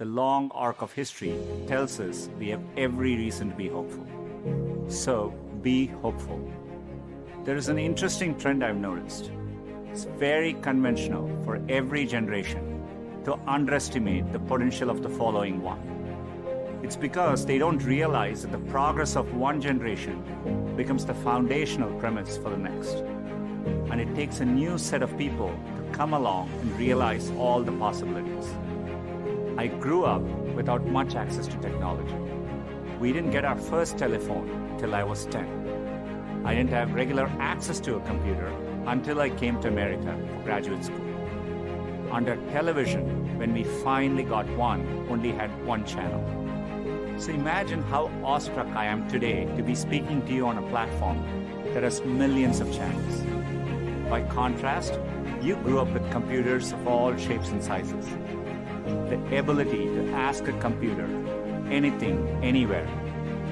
the long arc of history tells us we have every reason to be hopeful. So, be hopeful. There is an interesting trend I've noticed. It's very conventional for every generation to underestimate the potential of the following one. It's because they don't realize that the progress of one generation becomes the foundational premise for the next. And it takes a new set of people to come along and realize all the possibilities. I grew up without much access to technology. We didn't get our first telephone till I was 10. I didn't have regular access to a computer until I came to America for graduate school. Under television, when we finally got one, only had one channel. So imagine how awestruck I am today to be speaking to you on a platform that has millions of channels. By contrast, you grew up with computers of all shapes and sizes. The ability to ask a computer anything, anywhere,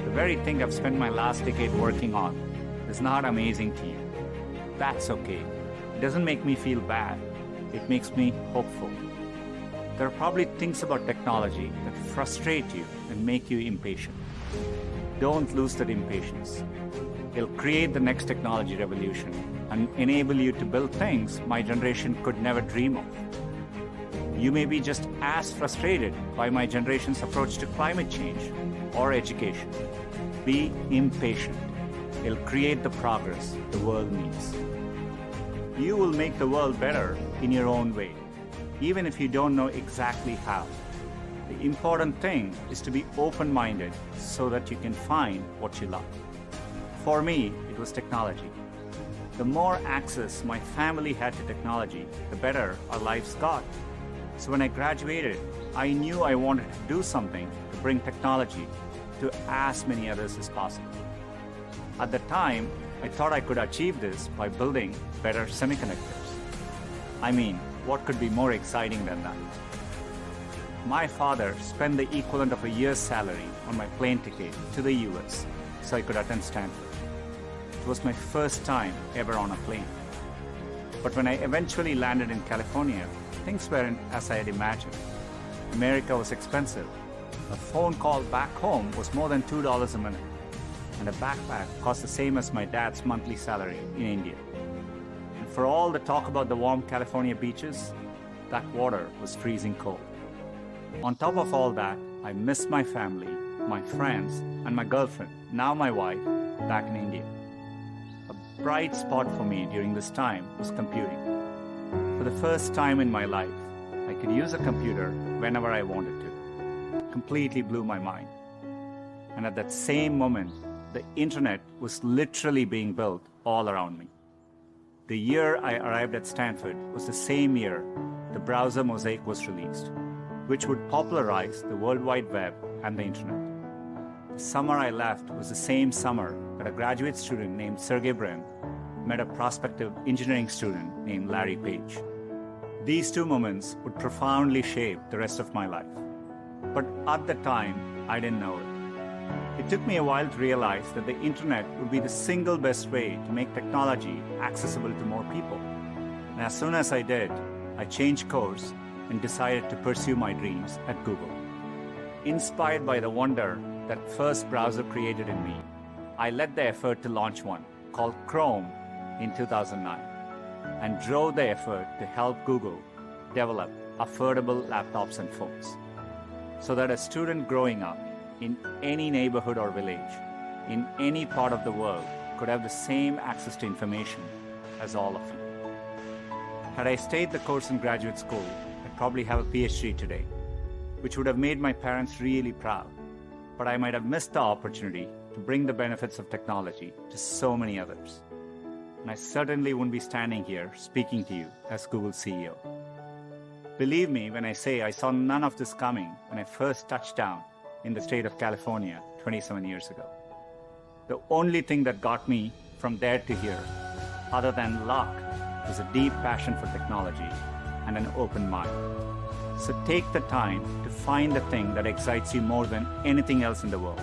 the very thing I've spent my last decade working on, is not amazing to you. That's okay. It doesn't make me feel bad. It makes me hopeful. There are probably things about technology that frustrate you and make you impatient. Don't lose that impatience. It'll create the next technology revolution and enable you to build things my generation could never dream of. You may be just as frustrated by my generation's approach to climate change or education. Be impatient. It'll create the progress the world needs. You will make the world better in your own way, even if you don't know exactly how. The important thing is to be open-minded so that you can find what you love. For me, it was technology. The more access my family had to technology, the better our lives got. So when I graduated, I knew I wanted to do something to bring technology to as many others as possible. At the time, I thought I could achieve this by building better semiconductors. I mean, what could be more exciting than that? My father spent the equivalent of a year's salary on my plane ticket to the US so I could attend Stanford. It was my first time ever on a plane. But when I eventually landed in California, things weren't as I had imagined. America was expensive. A phone call back home was more than $2 a minute. And a backpack cost the same as my dad's monthly salary in India. And for all the talk about the warm California beaches, that water was freezing cold. On top of all that, I missed my family, my friends, and my girlfriend, now my wife, back in India. A bright spot for me during this time was computing. For the first time in my life, I could use a computer whenever I wanted to. It completely blew my mind. And at that same moment, the internet was literally being built all around me. The year I arrived at Stanford was the same year the browser Mosaic was released, which would popularize the World Wide Web and the internet. The summer I left was the same summer that a graduate student named Sergey Brin met a prospective engineering student named Larry Page. These two moments would profoundly shape the rest of my life. But at the time, I didn't know it. It took me a while to realize that the internet would be the single best way to make technology accessible to more people. And as soon as I did, I changed course and decided to pursue my dreams at Google. Inspired by the wonder that first browser created in me, I led the effort to launch one called Chrome in 2009 and drove the effort to help Google develop affordable laptops and phones so that a student growing up in any neighborhood or village, in any part of the world, could have the same access to information as all of you. Had I stayed the course in graduate school, I'd probably have a PhD today, which would have made my parents really proud. But I might have missed the opportunity to bring the benefits of technology to so many others. And I certainly wouldn't be standing here speaking to you as Google's CEO. Believe me when I say I saw none of this coming when I first touched down in the state of California 27 years ago. The only thing that got me from there to here, other than luck, was a deep passion for technology and an open mind. So take the time to find the thing that excites you more than anything else in the world.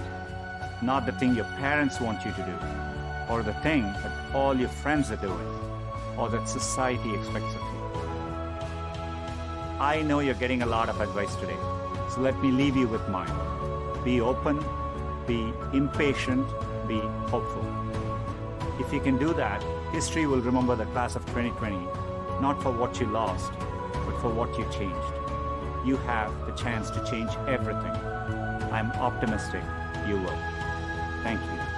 Not the thing your parents want you to do, or the thing that all your friends are doing, or that society expects of you. I know you're getting a lot of advice today, So let me leave you with mine. Be open, be impatient, be hopeful. If you can do that, history will remember the class of 2020, not for what you lost, but for what you changed. You have the chance to change everything. I'm optimistic you will. Thank you.